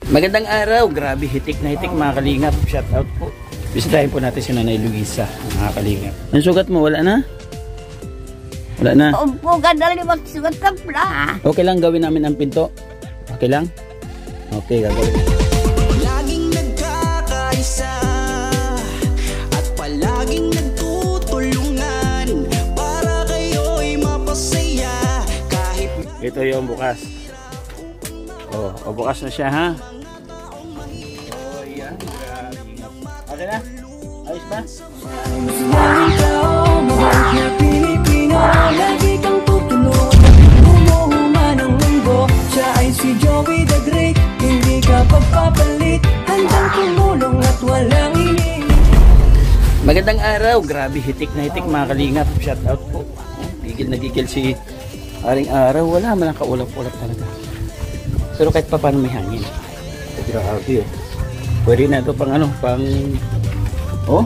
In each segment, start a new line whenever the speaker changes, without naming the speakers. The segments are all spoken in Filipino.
Magandang araw, grabe hitik na hitik mga kalingap. Shout out po. Bisitahin po natin si Nanay Luisa, mga kalingap. Ang sugat mo, wala na? Wala na?
Umpo ka na limang sugat ka pala.
Okay lang gawin namin ang pinto? Okay lang? Okay, gagawin.
Laging nagkakaisa at palaging nagtutulungan para kayo'y mapasaya kahit...
Ito yung bukas. Oh, bukas na siya, ha? Oh, yan. Okay na? Ayos ba?
Lagi kang tutulog, umuhuman ng mundo. Siya ay si Joey the Great, hindi ka pagpapalit, handang tumulong at walang ini.
Magandang araw, grabe hitik na hitik mga kalingap. Shout out po. Gigil na gigil si Aring Araw. Wala man ang kaulap-ulap talaga. Pero kahit pa paano may hangin. Grabe oh. Pwede na ito pang ano, pang... Oh,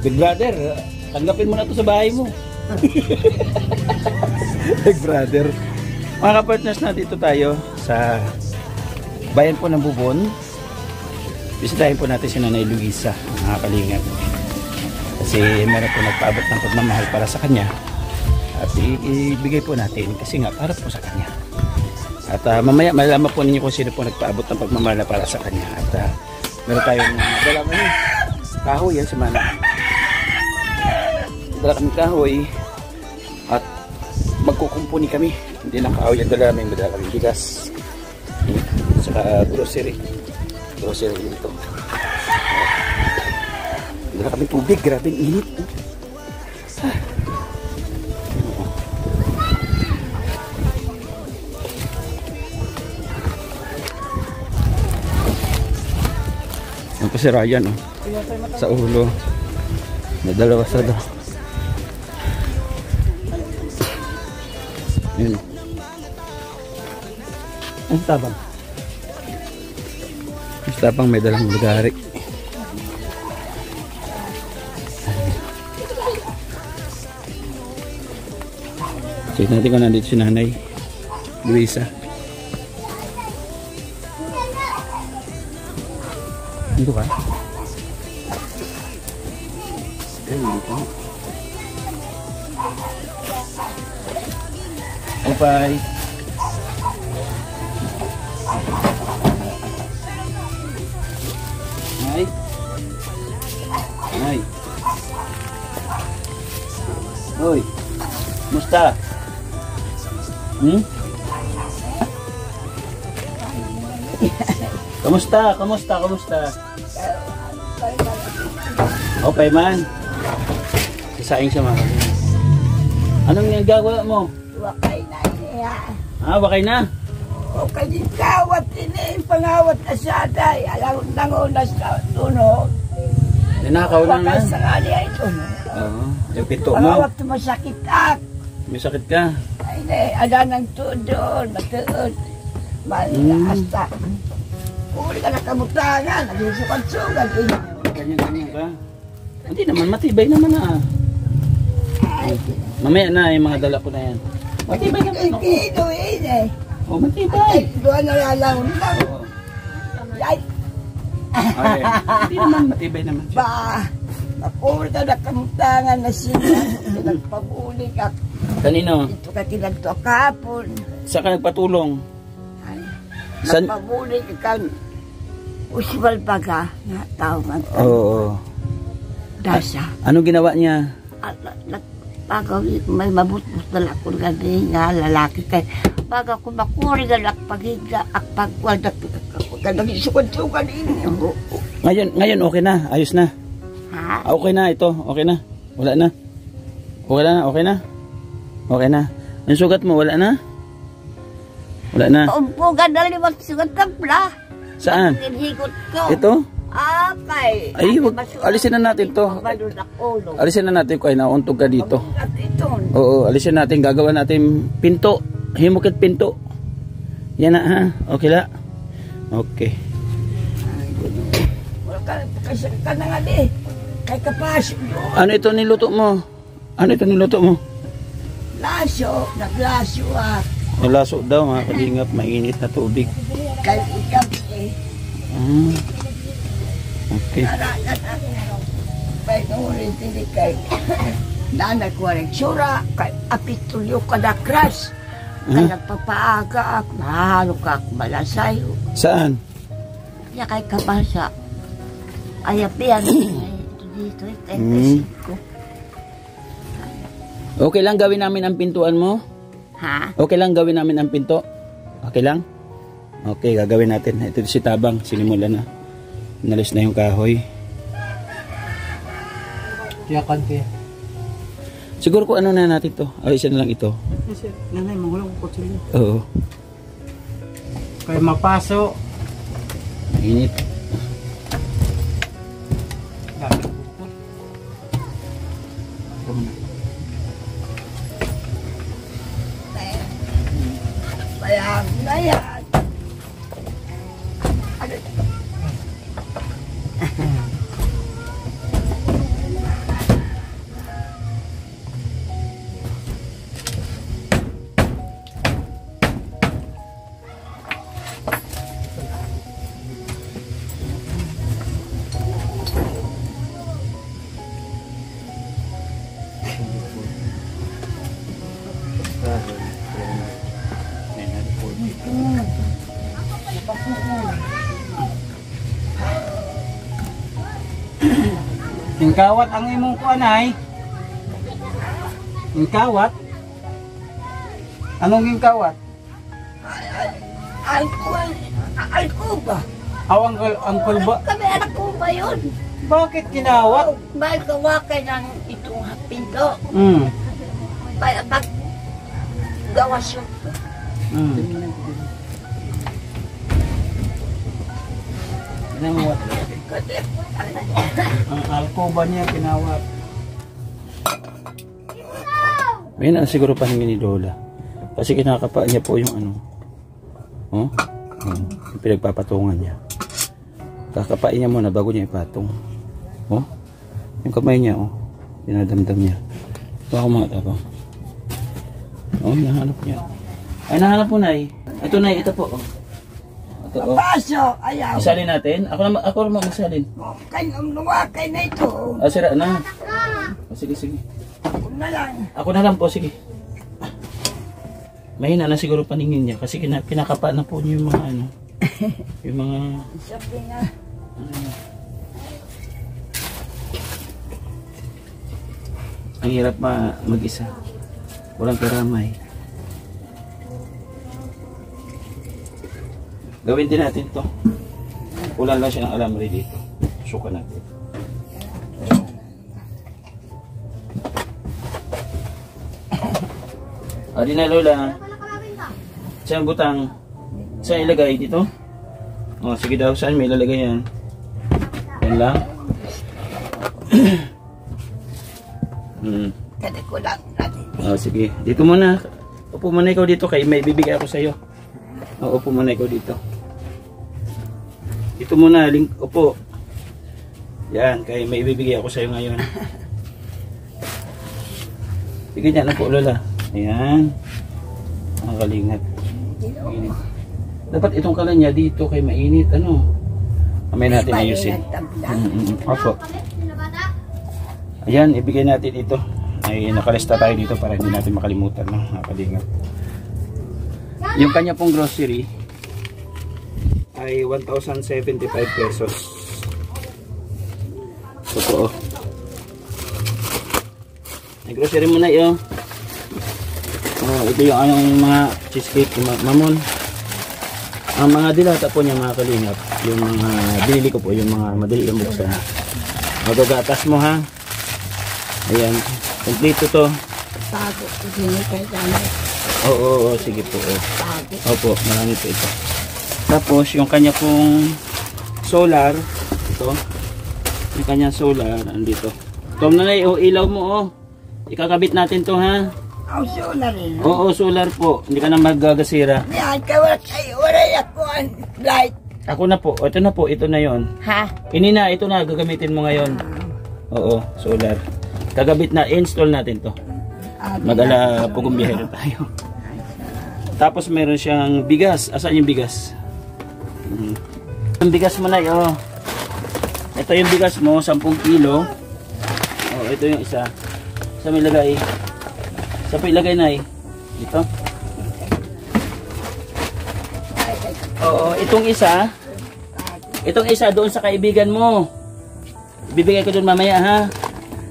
Big Brother, tanggapin mo na ito sa bahay mo. Big Brother. Mga kapartners, na dito tayo sa bayan po ng Bubon. Bisitahin po natin si Nanay Luisa, mga kalingap. Kasi meron po nagpaabot ng pagmamahal para sa kanya. At ibigay po natin kasi nga para po sa kanya. At mamaya malalaman po ninyo kung sino po nagpaabot ng pagmamahal para sa kanya. At meron tayong dala kami kahoy yan sa mana. Dala kami kahoy at magkukumpuni kami. Hindi lang kahoy yan dala namin, dala kami bigas. Saka grocery. Grocery dito. Dala kami tubig, grabe init. Yan pa si Ryan oh. Sa ulo. May dalawa sa do. Yun. Ang tabang. Ang tabang may dalang lugari. Check natin kung nandito si Nanay Luisa. Dito ka? Dito. Okay. Nay. Nay. Hoy. Musta? Kamusta? Kamusta? Okay man. Sasaing siya mga. Anong nagagawa mo?
Wakay na niya.
Wakay na?
Okay din kawat ini. Pangawat na siya day. Alam nangunas na tunog.
Ninakaw lang na?
Wakay sa kanya ito.
Oo. Yung pito mo?
Pangawat na masakit ak.
May sakit ka?
Ay, ada ng tudon. Matuod. Malasta. Uli ka na kamutangan. Nagsusukan-sukan.
Ganyan ka? Hindi naman, matibay naman na. Mamaya na yung mga dala ko na yan. Matibay naman ako.
Ito eh.
Oh, matibay.
Doon na lalaon lang. Ay.
Hindi naman, matibay naman siya.
Ba, napuli ka na kamutangan na siya. Nagpabuli ka.
Kanino?
Ito ka tinagto kapon.
Saan ka nagpatulong?
Nagpabuli ka kan. Usibal pa ka. Nga tao man.
Oo.
Dasa.
Ano ginawa niya?
Baga may mabutbut na lakon gani nga lalaki kay. Baga kung makuri ka lakpagiga at pagwadak ka nagisukad-sukad inyo.
Ngayon okay na, ayos na.
Ha?
Okay na ito, okay na. Wala na. Okay na. Okay na. Yung sugat mo, wala na? Wala na.
Umpo ka na limang sugat ka pala.
Saan?
Hinhigot ko.
Ito?
Okay.
Ay, alisin na natin to. Alisin na natin kung ay nauntog ka dito. Oo, alisin natin. Gagawa natin pinto. Himukit pinto. Yan na ha. Okay la? Okay.
Kasi ka na nga di. Kay kapasok.
Ano ito niluto mo?
Laso. Naglaso ah.
Nilaso daw mga kalingap. Mainit na tubig.
Kay ikap
Okay.
May nurin tili kay nanay ko rin sura kay apitulyo ka na crush. Kaya papaaga ako, nahalo ka ako malasayo.
Saan?
Kaya kay kabasa. Ay apian dito 35.
Okay lang gawin namin ang pintuan mo?
Ha?
Okay lang gawin namin ang pinto? Okay lang? Okay, gagawin natin. Ito si Tabang, sinimula na. Nalis na yung kahoy.
Tiyakan kaya.
Siguro kung ano na natin to. Ay, isa na lang ito.
Kasi nanay, mahulog ko sila.
Oo.
Kaya mapaso.
Mainit.
Kaya na yan.
Ingkawat ang imong kuanay. Ingkawat? Anong ingkawat?
Alkuba.
Awang angkol ba?
Kami anak ko ba yun?
Bakit kinawat?
May gawa kayo ng itong pinto. Pag gawas yun.
Kinawat. Ang alkoba niya kinawat.
May na siguro paningin ni Lola. Kasi kinakapa niya po yung ano. Oh? Yung pinagpapatungan niya. Kakapain niya muna bago niya ipatong. Oh? Yung kamay niya, oh. Dinadamdam niya. Ito ako mga Tabang. Oh, nahanap niya. Ay, nahanap po, Nay. Ito, Nay. Ito po, oh. Ito, oh.
Paso, ayaw.
Isalin natin? Ako naman magsalin.
Kaya kay na ito.
Ah, sira na. Oh, sige, sige.
Ako na lang.
Ako na lang po, sige. Mahina na siguro paningin niya kasi kinakapa na po niya yung mga ano. Yung mga...
Sabi nga.
Ang hirap mag-isa. Walang karamay. Gawin din natin to. Kulang lang siya ng alambre dito. Suka natin. Adi na Lola. Saan butang? Saan ilagay dito? Oh, sige daw. Saan may ilalagay yan? Yan lang.
Kada ko lang natin.
Oh, sige. Dito muna. Upo muna ikaw dito kay may bibigay ako sa iyo. Oh, upo muna ikaw dito. Dito muna, upo. Yan, kay may bibigay ako sa iyo ngayon. Sige dyan, upo Lola. Ayan. Ang kalingat. Mainit. Dapat itong kalan niya dito kay mainit. Ano? Kamay natin ayusin. Opo. Ayan, ibigay natin ito. Ay, nakalista tayo dito para hindi natin makalimutan. No? Nakalingat. Yung kanya pong grocery ay 1,075 pesos. Totoo. Ay, grocery mo na yun. Oh, ito yung anong mga cheesecake, mamon. Ang mga dilata po niya mga kalingap, yung mga binili ko po, yung mga madali yung buksan. Magagatas mo ha. Ayan, kompleto to.
Bago ko sinipay gamit.
Oo, sige po.
Bago.
Opo, marami po ito. Tapos yung kanya pong solar, ito. Yung kanya solar, andito. Tom na ilaw mo oh. Ikakabit natin to ha.
Ang solar rin.
Oo, solar po. Hindi ka na magagasira.
Yan, kaya wala ako ang light.
Ako na po. Ito na po. Ito na yon.
Ha?
Ini na. Ito na. Gagamitin mo ngayon. Oo, solar. Kagabit na. Install natin to. Mag-ala pugumbiyahero tayo. Tapos meron siyang bigas. Asan yung bigas? Yung bigas mo na, oh. Ito yung bigas mo, 10 kilo. Oh, ito yung isa. Sa may lagay. Sa may lagay na Ito. Oo, itong isa. Itong isa doon sa kaibigan mo. Bibigay ko doon mamaya, ha.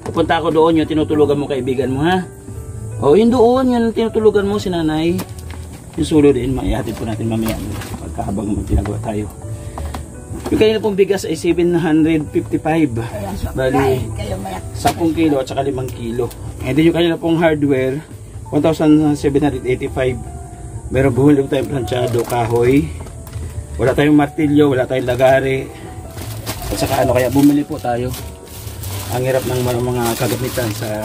Pupunta ako doon, yung tinutulugan mo kaibigan mo, ha. Oh, yun doon, yung tinutulugan mo si nanay. Yung sulo din, maihatid po natin mamaya. Pagkahabang tinagawa tayo. Yung kanina pong bigas ay 755. Bali, 10 kilo at saka 5 kilo. And then yung kanina pong hardware, 1,785. Meron bumili po tayong planchado, kahoy. Wala tayong martilyo, wala tayong lagari. At saka ano, kaya bumili po tayo. Ang hirap ng mga kagamitan sa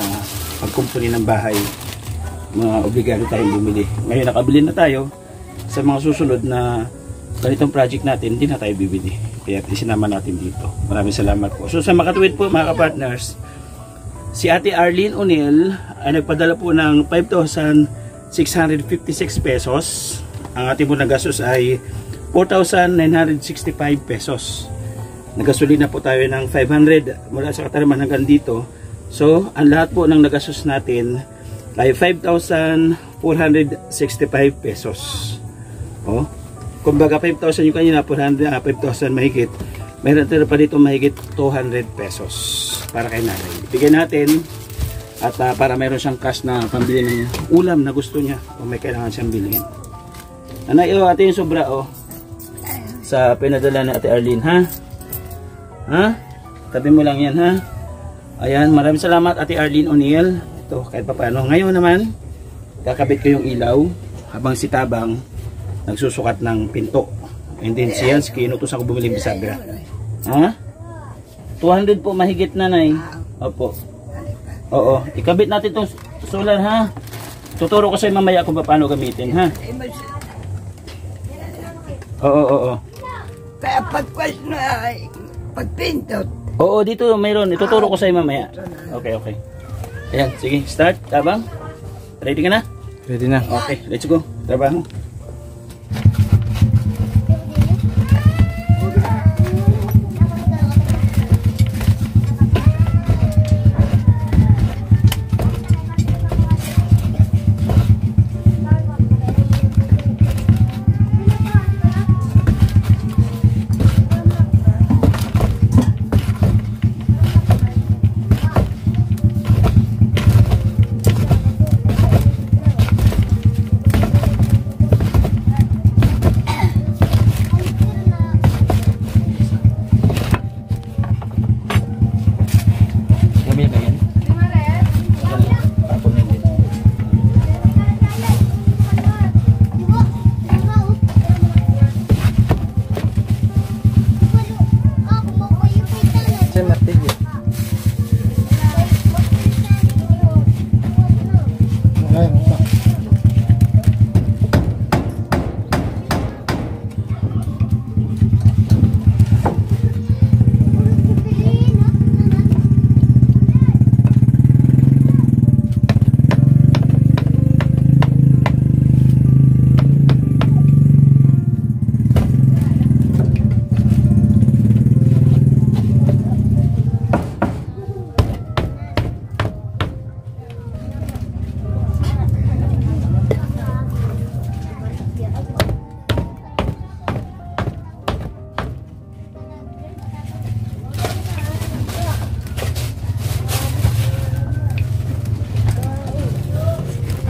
pagkumpuni ng bahay. Mga obligado tayong bumili. Ngayon nakabili na tayo. Sa mga susunod na ganitong project natin, hindi na tayo bibili. Kaya isinama natin dito. Maraming salamat po. So sa makatuwid po mga kapartners, si Ate Arlene O'Neil ay nagpadala po ng 5,656 pesos. Ang ating po nagastos ay 4,965 pesos. Nagasolina po tayo ng 500 mula sa Katarman hanggang dito. So ang lahat po ng nagastos natin ay 5,465 pesos. Oh. Kumbaga 5,000 yung kanina, 5,000 mahigit. Mayroon tayo pa dito mahigit 200 pesos para kay nanay. Bigyan natin at para mayroon siyang cash na pambili ng ulam na gusto niya kung may kailangan siyang bilhin. Nanay, ate yung sobra sa pinadala ni Ate Arlene, ha? Ha? Tabi mo lang yan, ha? Ayan, maraming salamat Ate Arlene O'Neil. Ito, kahit pa paano. Ngayon naman, kakabit ko yung ilaw habang si Tabang nagsusukat ng pinto. And then si Yansky, inutos ako bumili bisagra. Ha? 200 po mahigit, nanay. Opo. Oo. Ikabit natin itong solar, ha? Tuturo ko sa'yo mamaya kung paano gamitin, ha? Oo.
Kaya pagpintot.
Oo, dito mayroon. Ituturo ko sa'yo mamaya. Okay. Ayan, sige. Start. Tabang. Ready ka na?
Ready na.
Okay, let's go. Trabaho.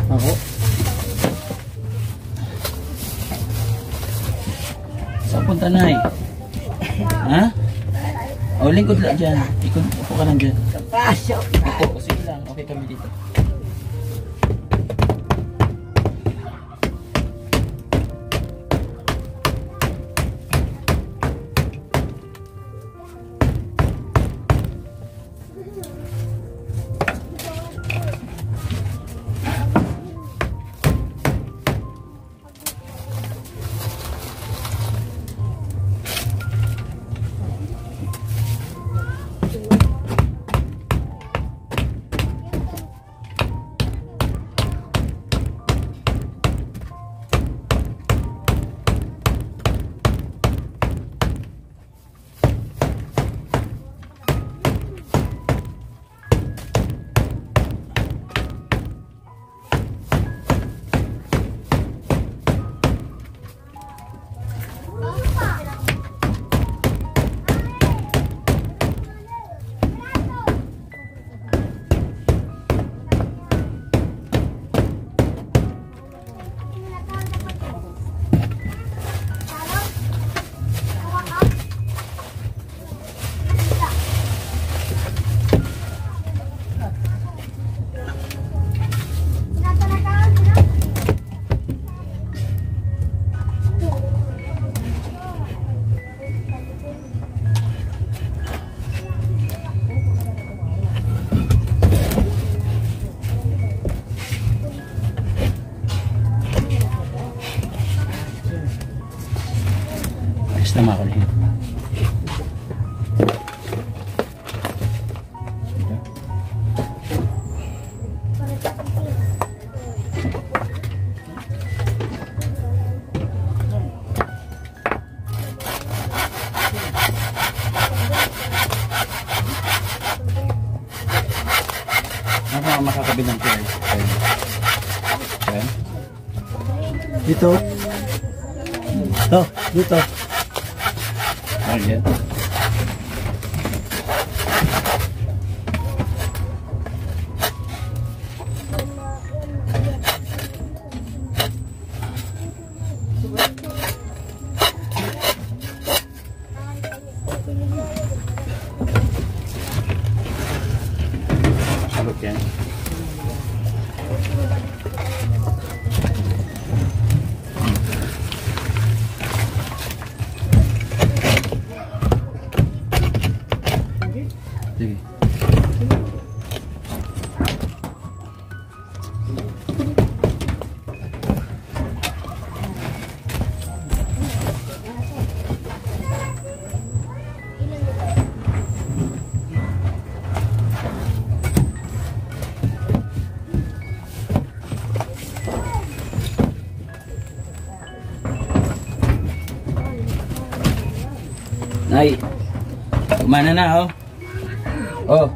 Ako.
Saan punta na Ha? O, lingkod lang dyan. Upo ka lang dyan.
Kapasok.
Upo, sige lang. Okay kami dito. Basta makalihim. Ano makakabilang ko? Ayan.
Dito. Dito.
Ayan. Salot yan. Sige. Nay, kumana na oh. Oh.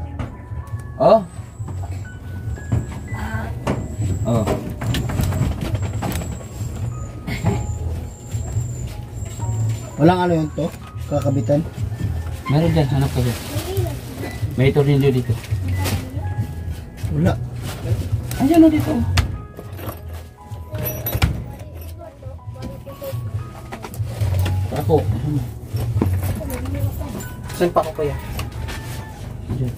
Oh. Oh.
Walang ano yun to? Kakabitan?
Meron dyan, hanap ka dyan. May tornilyo dito.
Wala.
Ayan o dito. Ako.
Saan pa ko kaya?
Diyan.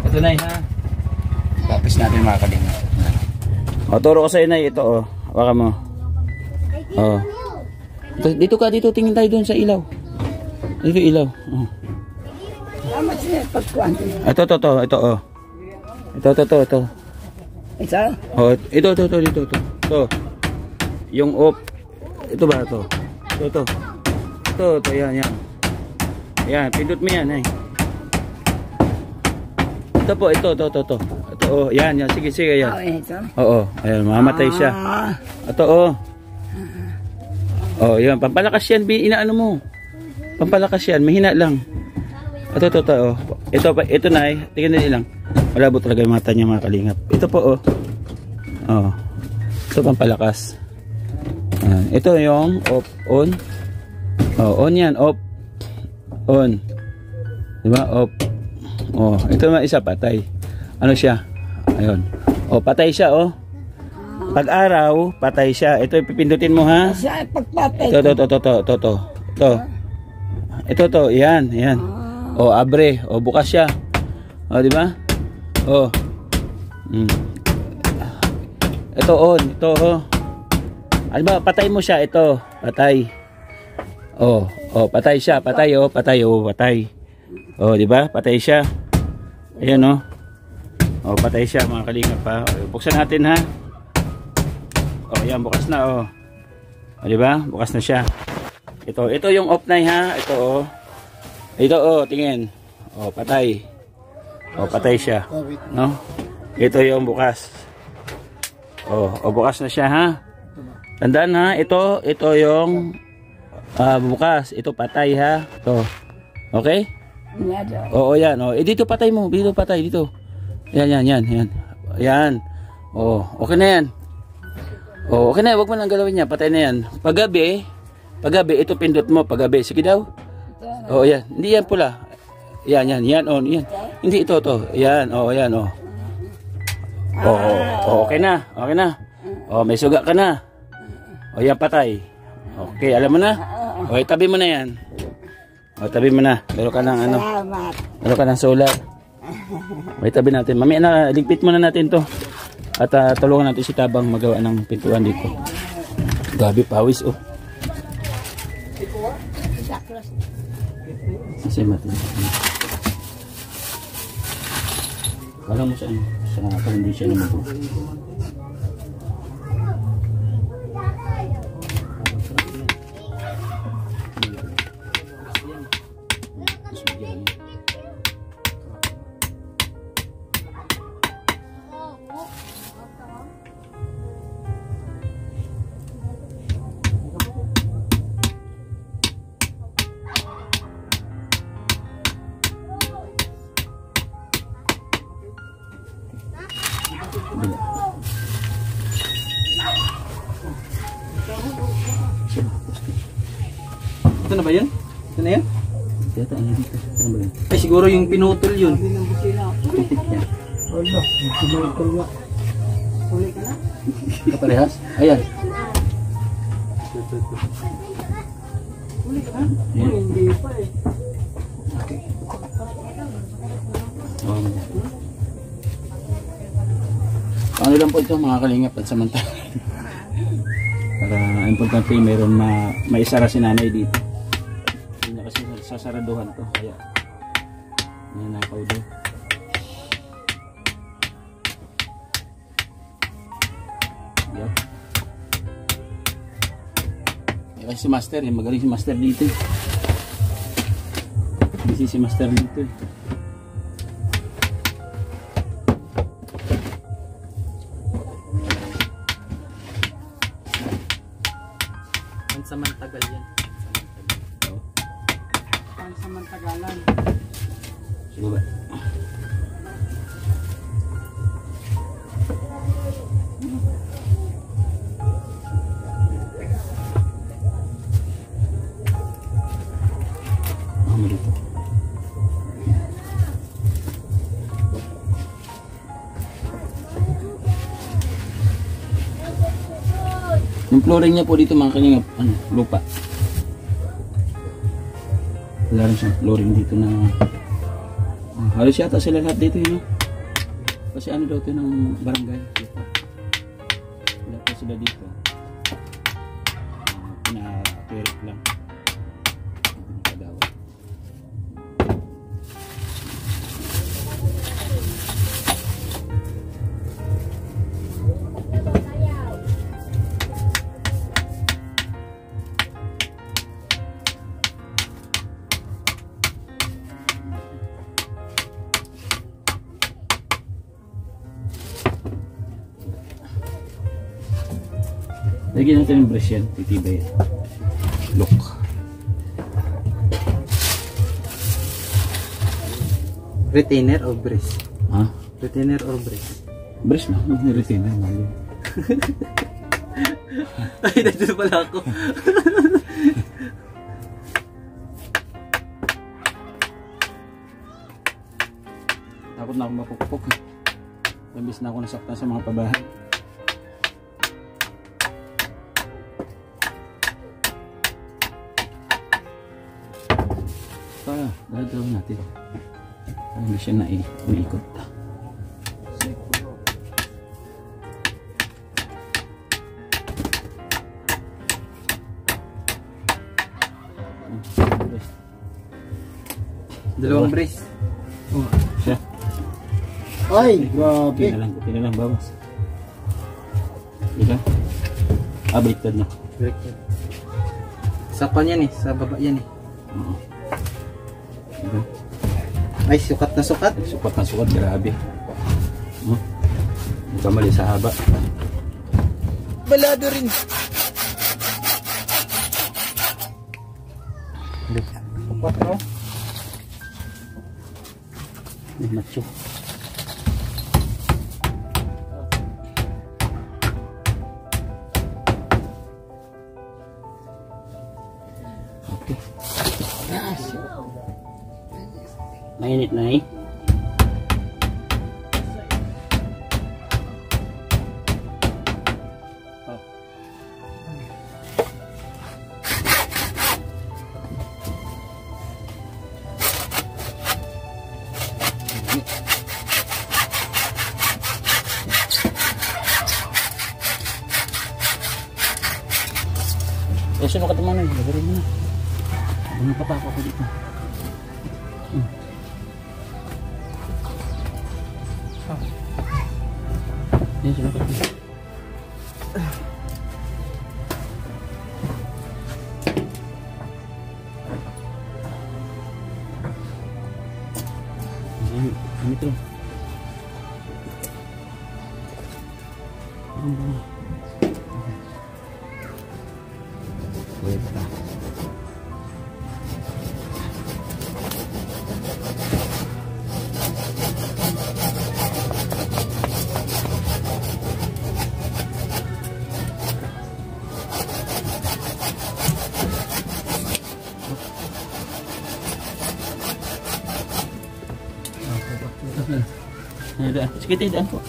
Ito na ha. Tapos natin mga kalinga. O, turo ko sa'yo na ito o. Waka mo. O. Dito ka, dito. Tingin tayo dun sa ilaw. Dito ilaw. O.
Salamat siya pagkuhan.
Ito o. Ito.
Isa?
Oh, ito dito. Ito. Yung off. Ito ba ito? Ito, yan. Yan, pindot mo yan, eh. Ito po, ito. Ito, oh, yan. Sige, yan.
Oh, ito.
Oo, ayan, mamamatay siya. Ito, oh. Oh, yan, pampalakas yan, inaano mo. Pampalakas yan, mahina lang. Ito, oh. Ito na, eh. Tingnan nila lang. Malabo talaga yung mata niya, mga kalingap. Ito po, oh. Oh. Ito pampalakas. Ito yung off, on. Oh, on yan, off. On. Diba? Off. Oh, ito naman isa, patay. Ano siya? Ayun. Oh, patay siya, oh. Pag araw, patay siya. Ito, ipipindutin mo, ha?
Siya pagpapay.
Ito. Yan. Oh, abre. Oh, bukas siya. Oh, di ba? Oh. Ito on. Ito, oh. Ano ba? Patay mo siya. Ito. Patay. Oh, patay siya. Patay. Oh, di ba? Patay siya. Ayan, oh. Oh, patay siya, mga kalingap, pa. Oh, buksan natin, ha? Oh, yan, bukas na, oh. Oh, di ba? Bukas na siya. Ito yung off na, ha? Ito, oh. Ito, oh, tingin. Oh, patay. Oh, patay siya. No? Ito yung bukas. Oh, bukas na siya, ha? Tandaan, ha? Ito yung bukas. Ito patay, ha? Ito. Okay? Oo, yan. Oh, dito patay mo. Dito patay, dito. Yan. Yan. Oh, okay na yan. Oh, okay na. Huwag mo nang galawin niya. Patay na yan. Paggabi, ito pindot mo. Paggabi. Sige daw. Oh, yan. Hindi yan pula. Yan. Oh, yan. Hindi ito. Yan. Oh, yan. Oh. Oh, okay na. Oh, may suga ka na. Oh, yan patay. Okay, alam mo na? Oh, tabi mo na yan. Oh, tabi mo na. Meron ka ng ano?
Salamat.
Meron ka ng solar. May tabi natin. Mamaya na, ligpit muna natin to. At tulungan natin si Tabang magawa ng pintuan dito. Gabi pawis, oh. Kasi mati. Kala mo sa ano? Sa foundation naman po.
Ito na ba yun? Ito na yan?
Tiyata, ano dito? Ano ba yun?
Ay, siguro yung pinutol yun.
Wala, pinutol nga.
Kaparehas? Ayan.
Hindi pa eh.
Okay. Oh. Ano lang po ito mga kalingap at samantala. Para importante mayroon maisara si nanay dito. Hindi na kasi sasaraduhan to. Kaya nanakaw daw. Yep. Kasi si Master, magaling si Master dito. Busy si Master dito.
Pansamantagal yan.
Pansamantagalan.
Siguro ba? Mama dito. Yung flooring niya po dito mga kalingap, ano, lupa. Wala rin siyang flooring dito na halos yata sila lahat dito yun, no? Kasi ano daw ito ng barangay lupa. Wala pa sila dito. Pina-tirik lang. Nakagawa. Lagyan natin ng brush yan, titibay yan. Look.
Retainer or brace?
Ha?
Retainer or brace?
Brush na, retainer mali.
Ay, nandito pala ako.
Takot na akong mapukpok. Imbis na ako nasaktan sa mga pabahay. Gagawin natin. Hindi siya naiikot.
Dalawang brace.
Oh, siya.
Ay, grabe.
Pinalang bawas. Diba? Baliktad na.
Baliktad. Sa pan yan eh, sa baba yan eh.
Oo. Diba?
Ay, sukat na sukat.
Sukat na sukat, grabe. Kamali sa haba.
Balado rin. Sukat no?
Macho. Okay. Mainit na eh. Sino ka tumanay? Lagarin mo na. Ano patako ko dito? Yan sila kasi. Ito. Wait pa. Sige, tidaan po.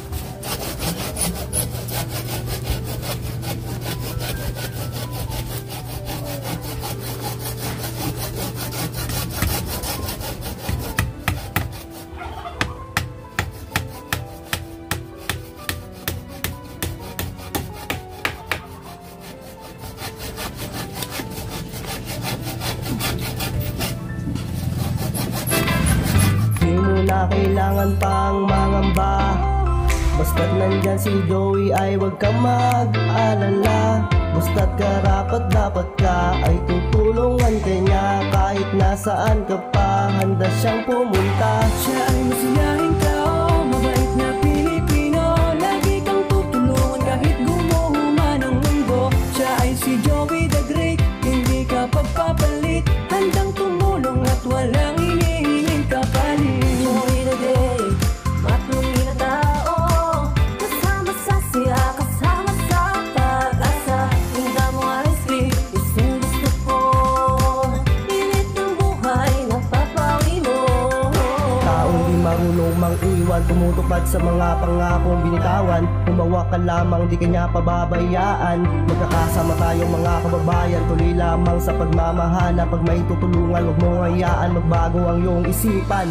Di mo na kailangan pang mangamba, basta't nandyan si Joey ay huwag kang mag-alala. Basta't karapat dapat ka ay tutulungan kanya. Kahit nasaan ka pa, handa siyang pumunta. Siya ay masiyahin tao, mabait na Pilipino. Lagi kang tutulungan kahit gumuho man ang mundo. Siya ay si Joey the Great, hindi ka pagpapalit. Handang tumulong at walang hinihinging kapalit. Joey the Great, matuloy na tao, kasama sa siya, kasama sa pag-asa. Hinda mo ay sweet, isang gusto ko. Init ng buhay, napapawi mo. Taong di marunong mang-iwan, tumutupad sa mga pangakong binitawan. Humawa ka lamang, di kanya pababayaan. Magkakasama tayong mga kababayan, tuloy lamang sa pagmamahala. Pag may tutulungan, huwag mong hayaan magbago ang iyong isipan.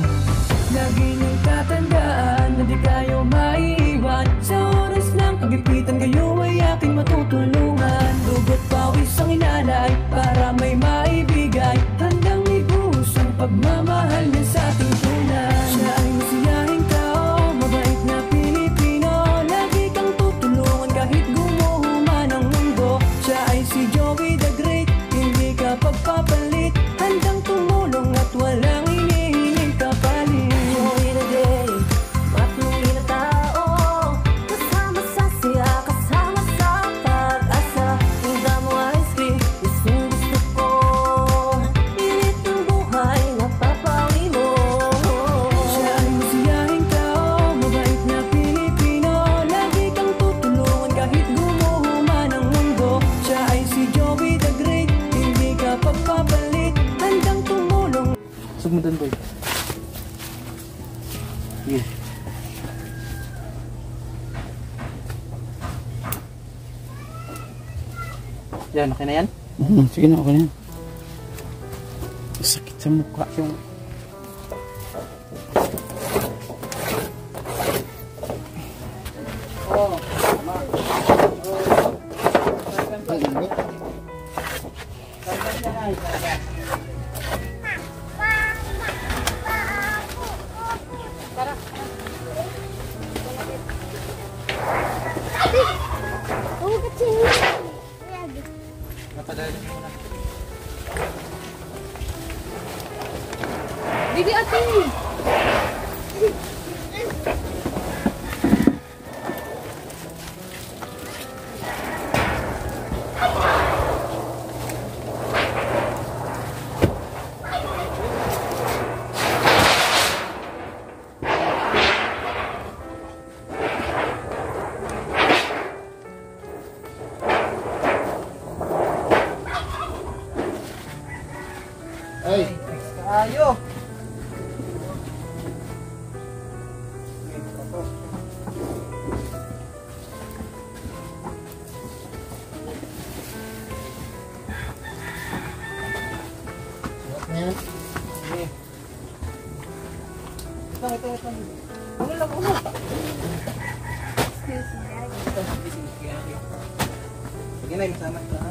Lagi niyong tatandaan na di kayo maiiwan. Sa oras ng kagipitan, kayo ay aking matutulungan. Dugot pawis ang inalay para may maibigay. Handang ibuhos ang pagmamahal niya sa ating tunay. Siya ay masiyahing tao, mabait na Pilipino. Lagi kang tutulungan kahit gumuho man ang mundo. Siya ay si Joey the Great, hindi ka pagpapalit. Handang tumulong at walang hinihinging kapalit. Joey the Great, matuloy na tao, kasama sa siya, kasama sa pag-asa. Hinda mo ay sweet, isang gusto ko. Init ng buhay, napapawi mo. Siya ay masiyahing tao, mabait na Pilipino. Lagi kang tutulungan kahit gumuho man ang mundo. Siya ay si Joey the Great, hindi ka pagpapalit. Handang tumulong.
Sugmudan boy. Sige. Yan, okay na yan?
Sige na, okay na. Sakit sa mukha yung...
Bibi ate!
Ay,
Ayo!
yan.
Ito. Ano lang, ano? Sige na, masama ito ha.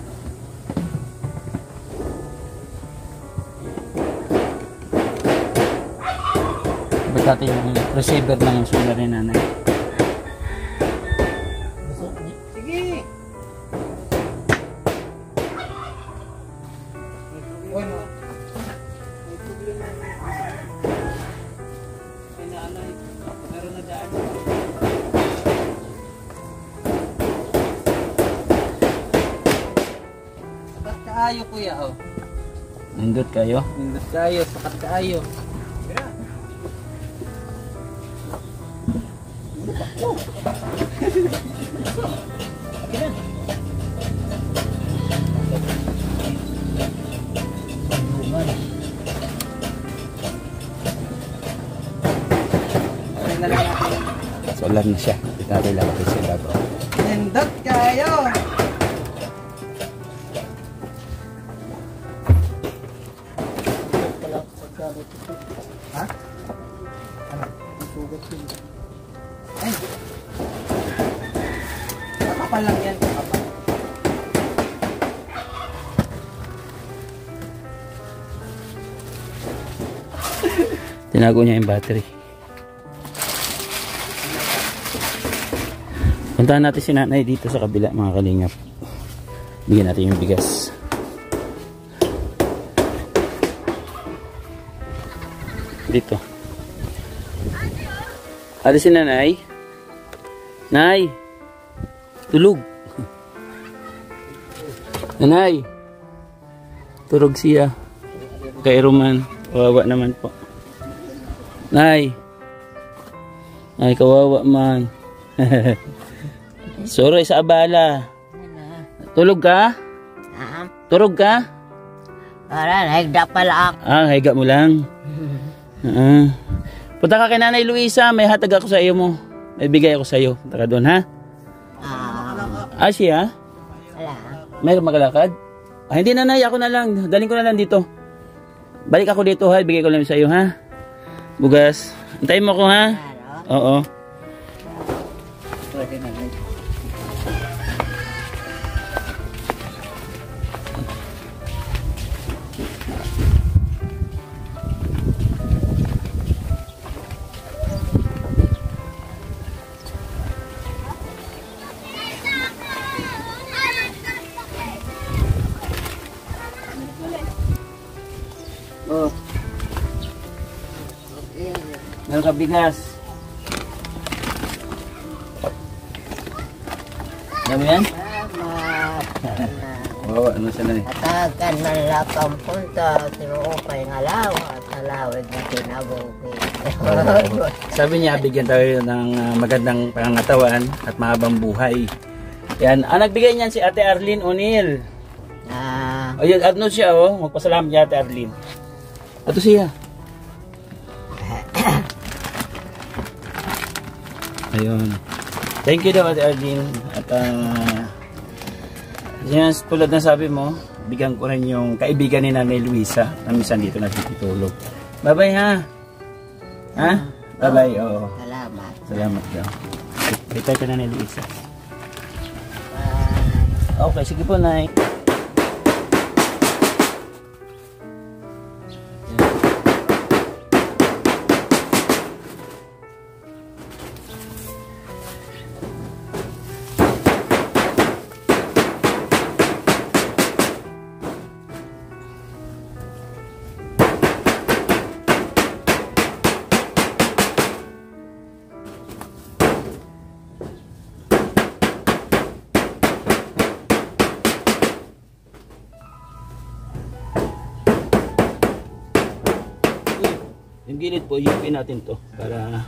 Ba't natin yung... Receiver lang yung solar ni nanay.
Sakat kaayo kuya oh.
Nindot kayo.
Nindot kaayo, sakat kaayo.
Solar na siya. Itatay lang ako sila bro.
Nindot kaayo. Ha? Ay. Kakapal lang yan, kakapal.
Tinago niya yung battery. Puntahan natin si nanay dito sa kabila mga kalingap. Bigyan natin yung bigas. Dito. Ada si nanay. Nay. Tulog. Nanay. Tulog siya. Kay Roman. Kawawa naman po. Nay. Ay, kawawa man. Sorry sa abala. Tulog ka? Tulog ka?
Para, nahigda pala ako.
Higa mo lang. Punta ka kay Nanay Luisa, may hatag ako sa iyo mo. May bigay ako sa iyo. Punta ka doon, ha? Siya?
Wala.
Mayroon magalakad? Hindi nanay, ako na lang. Daling ko na lang dito. Balik ako dito, ha? Bigay ko lang sa iyo, ha? Bugas. Antayin mo ko, ha? Oo. Pwede nanay. Oh. Meron ka bigas. Dami yan? Oo, ano siya na eh.
Atakan man lakang punta, tinuupay nga lawa, talawid na tinabugin.
Sabi niya, bigyan tayo ng magandang pangangatawan at mahabang buhay. Yan. Nagbigay niyan si Ate Arlene O'Neil. Ayun, ano siya, oh. Magpasalamat niya Ate Arlene. Ato siya. Ayun. Thank you daw Ate Arlene. At yan, tulad na sabi mo, bigyan ko rin yung kaibigan ni Nanay Luisa na minsan dito nagtitulog. Bye-bye ha. Ha? Bye-bye. Oo.
Salamat.
Salamat daw. Bitay ka Nanay Luisa. Okay, sige po Nay. Yung gilid po, hipin natin to para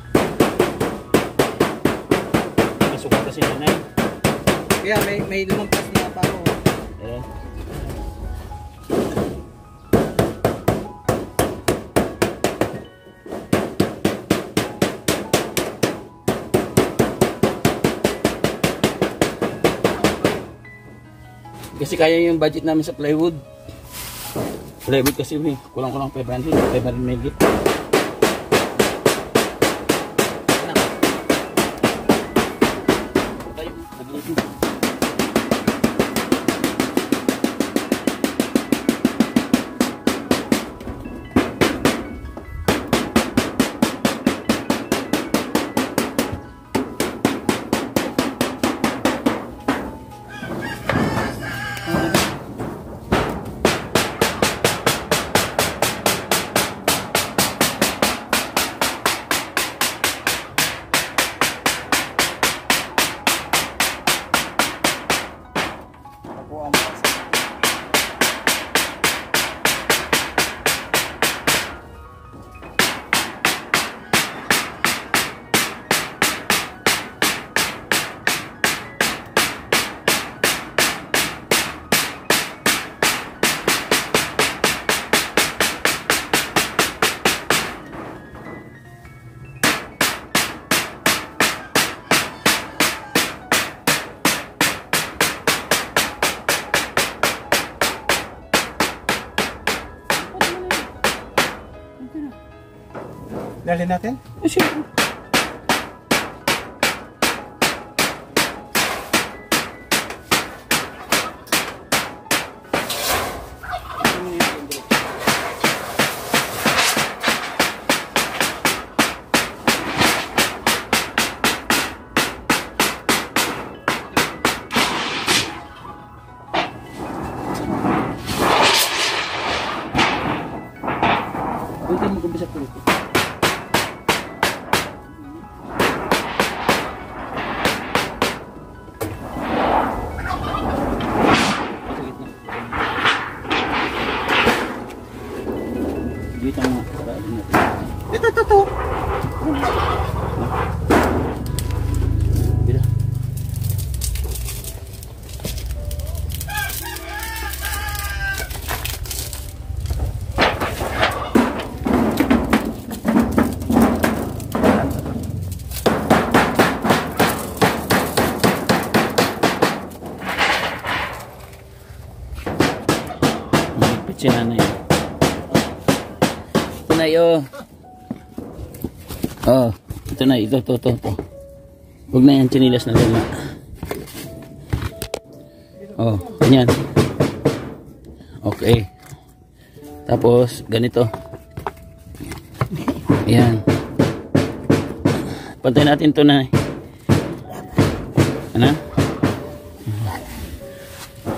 masukat kasi nanay.
Kaya may lumampas na pa ako.
Ayan. Kasi kaya yung budget namin sa plywood. Plywood kasi kulang-kulang 500 megit. Tanggalin natin? Siyempre. Buti mo kumbisa po ito. Dito nga. Ito. Bila. Si nanay. Nanay, oh. Oh, ito na, ito. Huwag na yan, chinilas na luma. Oh, ganyan. Okay. Tapos, ganito. Ayan. Pantay natin ito na. Ano?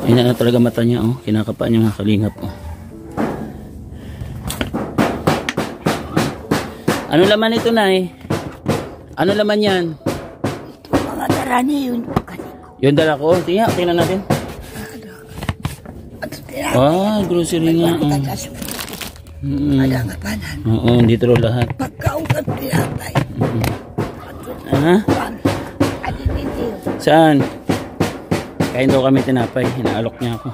Ayan na talaga mata niya, oh. Kinakapaan niya mga kalingap, oh. Ano laman ito, Nay? Ano laman yan?
Ito mga darani yun.
Yung dala ko. Tingnan natin. Grocery nga.
Ada nga panan.
Oo, dito ro lahat.
Pagkaungat pinatay.
Ha? Saan? Kain daw kami tinapay. Hinaalok niya ako.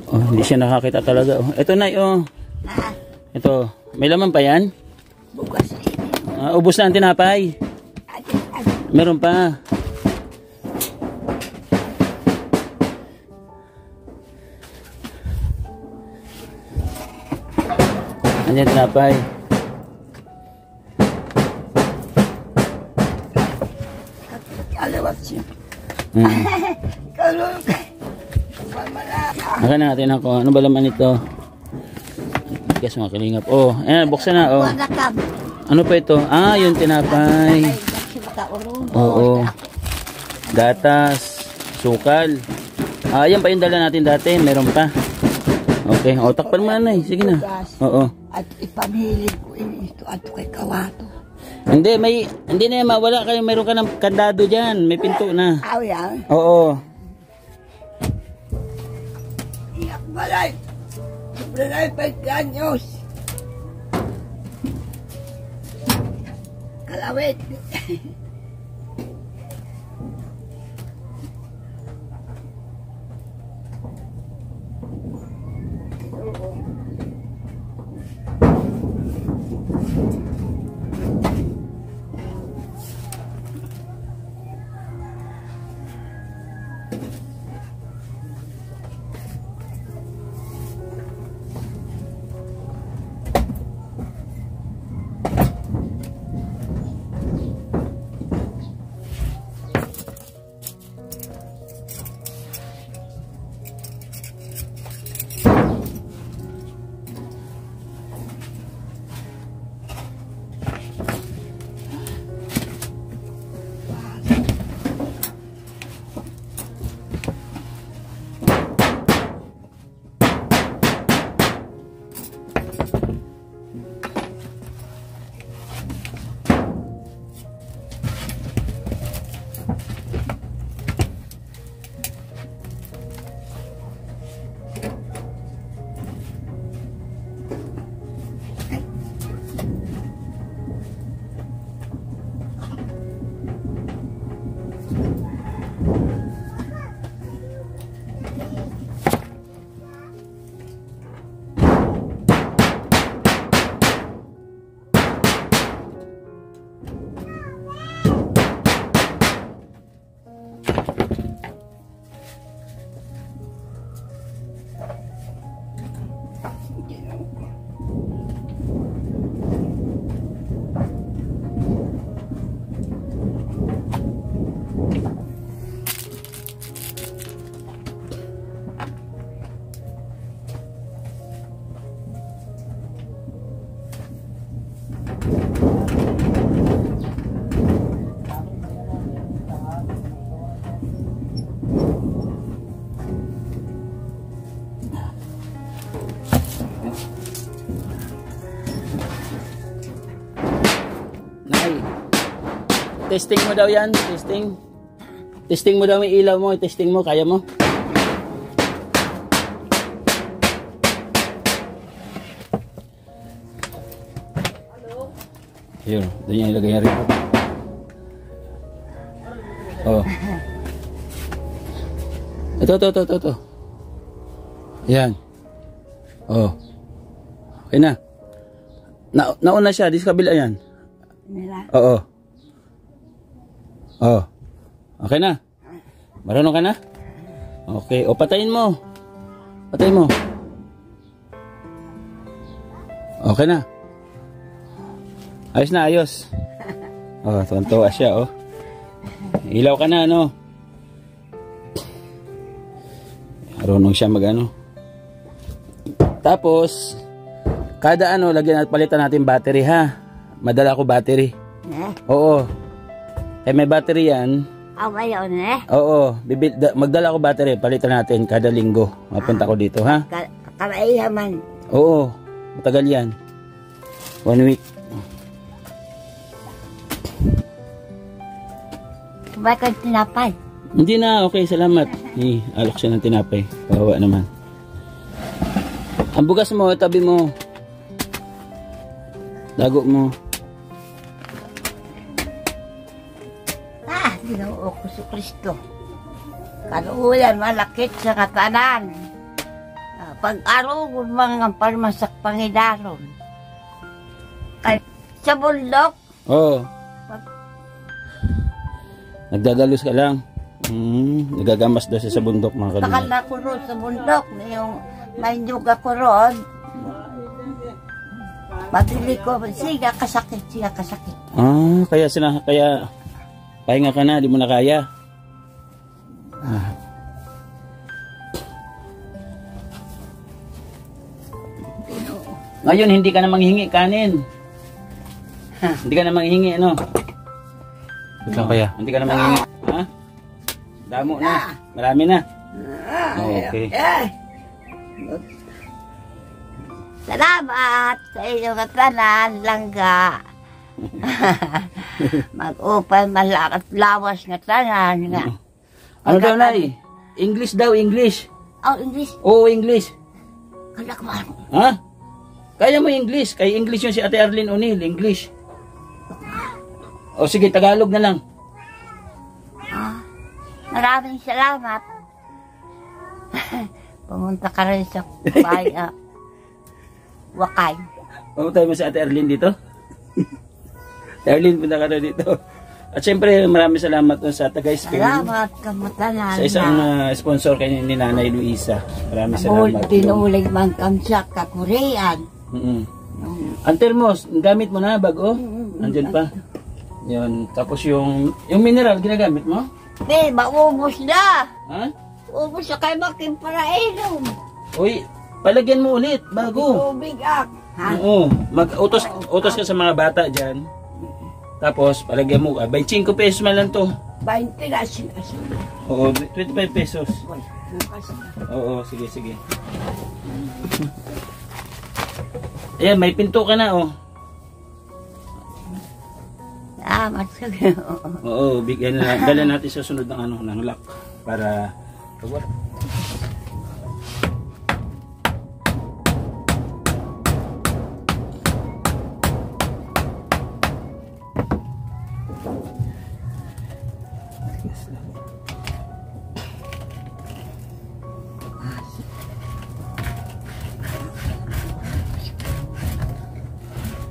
Oh, hindi siya nakakita talaga. Oh. Ito, Nay, oh. Ito. May laman pa yan?
Bukas
Ubus na ang tinapay. Meron pa. Andiyan tinapay.
Alawat siya.
Naka natin ako. Ano ba laman ito? Bigas mga kalingap. Oh, ayan, buksan na. Oh. Ano pa ito? Yung tinapay. Oo. Gatas. Sukal. Yan pa yung dala natin dati. Meron pa. Okay. O, takpan mo na, sige na. Oo.
At ipamhilig ko ito at kay Kawato.
Hindi na yan mawala kayo. Meron ka ng kandado dyan. May pinto na.
Yan?
Oo.
Iyak balay. Sobrang ay 5 anyos. Kalawit.
Testing mo daw yan. Testing. Testing mo daw yung ilaw mo. Testing mo. Kaya mo? Yun. Doon yung ilagay yung remote. Oh. Ito. Yan. Oh. Okay na. Nauna siya. Di sa kabila yan.
Nila.
Oo. Oh. Okay na. Marunong ka na? Okay. O, patayin mo. Patayin mo. Okay na. Ayos na, ayos. Oh, tuwan-tuwa siya, oh. Ilaw ka na, ano? Marunong siya mag-ano. Tapos, kada ano, lagyan at palitan natin battery, ha? Madala ko battery. Oo. Eh, may battery yan.
Ngayon
Oo. Magdala ko battery. Palitan natin kada linggo. Mapunta ko dito, ha?
Kalaihaman.
Oo. Matagal yan. 1 week.
Bakit tinapay?
Hindi na. Okay, salamat. Alok siya ng tinapay. Kawawa naman. Ang bugas mo, tabi mo. Dago mo.
Ginoo ko si Kristo. Kaluuyan malakit sa katanan. Pag-arugon mga parmasak Pangidaron. Sa bundok.
Oo. Nagdadalos ka lang. Nagagamas daw siya sa bundok, mga kalina.
Takal ko ron sa bundok. Yung may nyuga ko ron. Pabili ko, siya kasakit.
Kaya pahinga ka na, di mo na kaya. Ngayon, hindi ka na manghingi kanin. Hindi ka na manghingi, ano? Kaya? Hindi ka na manghingi. Ha? Damo na. Marami na. Okay.
Salamat sa inyong katanan, langga. Mag-upay malakas lawas nga tanan nga.
Ano daw, Nay? English daw, English.
Oh, English.
Oo, English.
Kalakman.
Ha? Kaya mo English. Kaya English yun si Ate Arlene O'Neill. English. O sige, Tagalog na lang.
Maraming salamat. Pumunta ka rin sa bahay. Wakay.
Pamutay mo si Ate Arlene dito? Ate Arlene, punta ka na dito. At syempre, maraming salamat sa taga-Spain.
Salamat kamatanan.
Sa isang sponsor kayo ni Nanay Luisa. Maraming salamat.
Tinulig man kamsak ka Korean.
Ang thermos, gamit mo na bago? Andyan pa. Yan. Tapos yung mineral, ginagamit mo?
Maubos na.
Ha?
Ubos na kayo makin para inom.
Uy, palagyan mo ulit, bago.
Tubig ak.
Oo. Utos ka sa mga bata dyan. Tapos, palagyan mo, 25 pesos man lang to.
20 na sila.
Oo, 25 pesos. Oo, sige. Ayan, may pinto ka na, oh.
Salamat sa
Oo, bigyan na. Dala natin sa sunod ng lock. Para,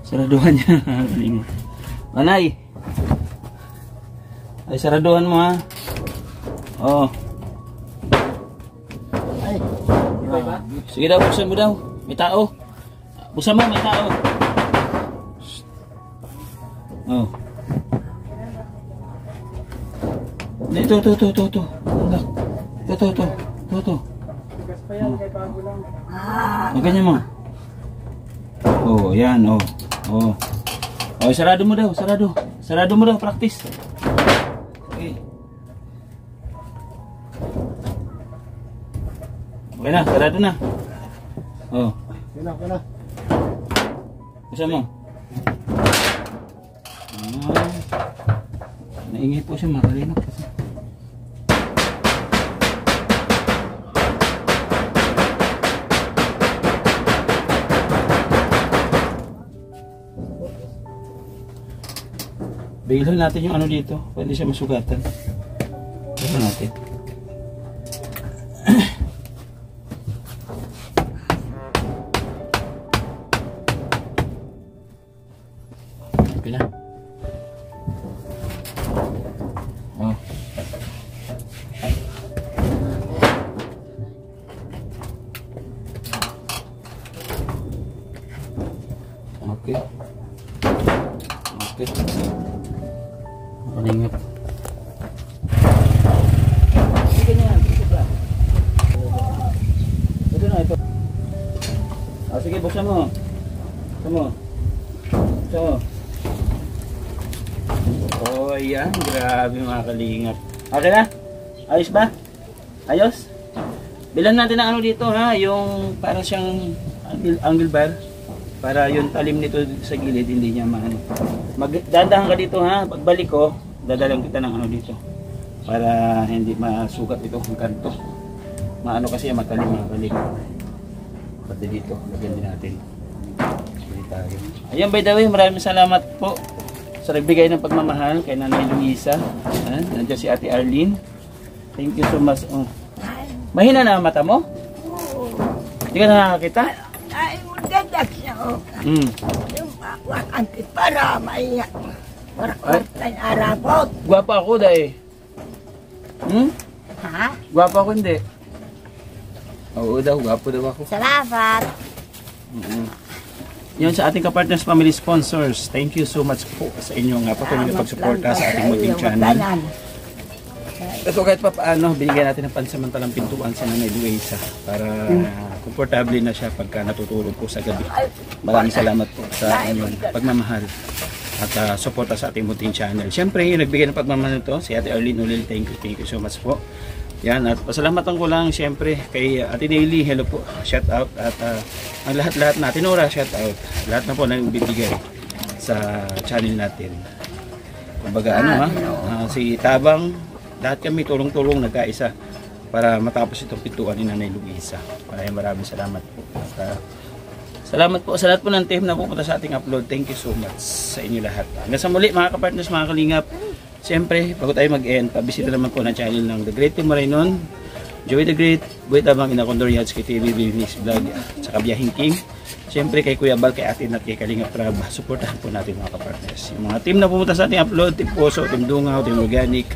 saraduhan niya. Manay. Ay, saraduhan mo, ha. Oo. Ay. Sige daw, buksan mo daw. May tao. Buksan mo, may tao. Oh. Ito. Ito. Ganyan mo. Oh, yan, oh. Oh. Oh, sarado mo daw, sarado. Sarado mo daw, practice. Okay. Okay na, sarado na. Oh.
Okay na.
Buksan mo. Naingay po siya mga kalingap kasi. Bigyan natin yung ano dito. Pwede siya masugatan. Bigyan natin. Okay na. Oh. Okay. Okay. Malingap. Sige na, ito ba? Ito na, ito. Ah, sige, buksan mo. Buksan mo. Buksan mo. Oh, ayan. Grabe mga kalingap. Okay na? Ayos ba? Ayos? Bilan natin ang ano dito ha. Yung para siyang angle bar. Para yung talim nito sa gilid hindi niya maano. Magdadahan ka dito ha. Pagbalik ko, dadalang kita ng ano dito. Para hindi masugat ito ang kanto. Maano kasi matalim mga kalingap. Pati dito, lagyan din natin. Ayan, by the way, maraming salamat po sa nagbigay ng pagmamahal kay Nanay Luisa. Nandiyan si Ate Arlene. Thank you so much. Oh. Mahina na ang mata mo? Hindi ka nakakita?
Ay, maganda siya. Yung wakante para may warakot na arabot.
Gwapa ako dahil.
Ha?
Gwapa ako hindi. Oo daw, gwapo daw ako.
Salamat.
Yun sa ating kapartners family sponsors. Thank you so much po sa inyong patuloy na pagsuporta sa ating munting channel. Ito kahit pa paano, binigyan natin ng pansamantalang pintuan sa Nanay Luisa para komportable na siya pagka natutulog po sa gabi. Maraming salamat po sa inyong pagmamahal at suporta sa ating munting channel. Siyempre, yung nagbigay ng pagmamahal nito, si Ate Arlene Ulil, thank you so much po. Yan, at pasalamatan ko lang siyempre kay Ate Daily, hello po, shout out, at ang lahat-lahat natin, Nora, shout out, lahat na po nang bibigay sa channel natin. Kumbaga si Tabang, lahat kami tulong-tulong nagkaisa para matapos itong pintuan ni Nanay Luisa. Maraming salamat po. At, salamat po sa lahat po ng team na pupunta sa ating upload. Thank you so much sa inyo lahat. Hanggang sa muli mga kapartners, mga kalingap. Siyempre, bago tayo mag-end, pabisita naman po ng channel ng The Great Team Marainon, Joey The Great, Buhay Tabang, Inakondor Yatsuki TV, Bibinis Vlog, saka Biyahing King. Siyempre, kay Kuya Bal, kay Atin at kay Kalingap Rab, supportahan po natin mga kapartners. Yung mga team na pumunta sa ating upload, Team Poso, Team Dungaw, Team Organic,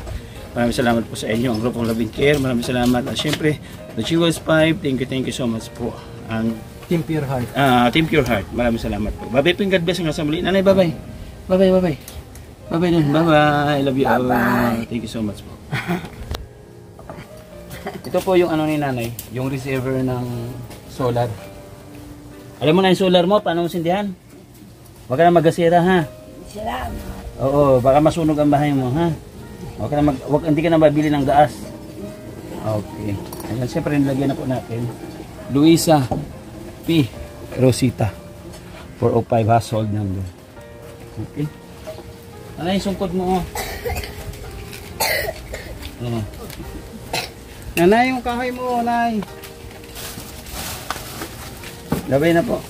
maraming salamat po sa inyo. Ang grupong Love and Care, maraming salamat. At siyempre, The Jewels 5, thank you so much po. Ang
Team Pure Heart.
Team Pure Heart, maraming salamat po. Bye-bye po, God bless hanggang sa muli. Nanay, bye-bye. Bye-bye, bye-bye. Bye-bye na. Bye-bye. I love you all. Thank you so much po. Ito po yung ano ni Nanay, yung receiver ng solar. Alam mo na yung solar mo, paano mo sindihan? Huwag ka na magasira ha.
Salamat.
Oo, baka masunog ang bahay mo ha. Hindi ka na mabili ng gas. Okay. Ayan, siyempre nilagyan na po natin. Luisa P. Rosita 405 household number. Okay. Ano yung sungkod mo? Nanay, yung kahoy mo, Nay. Labay na po.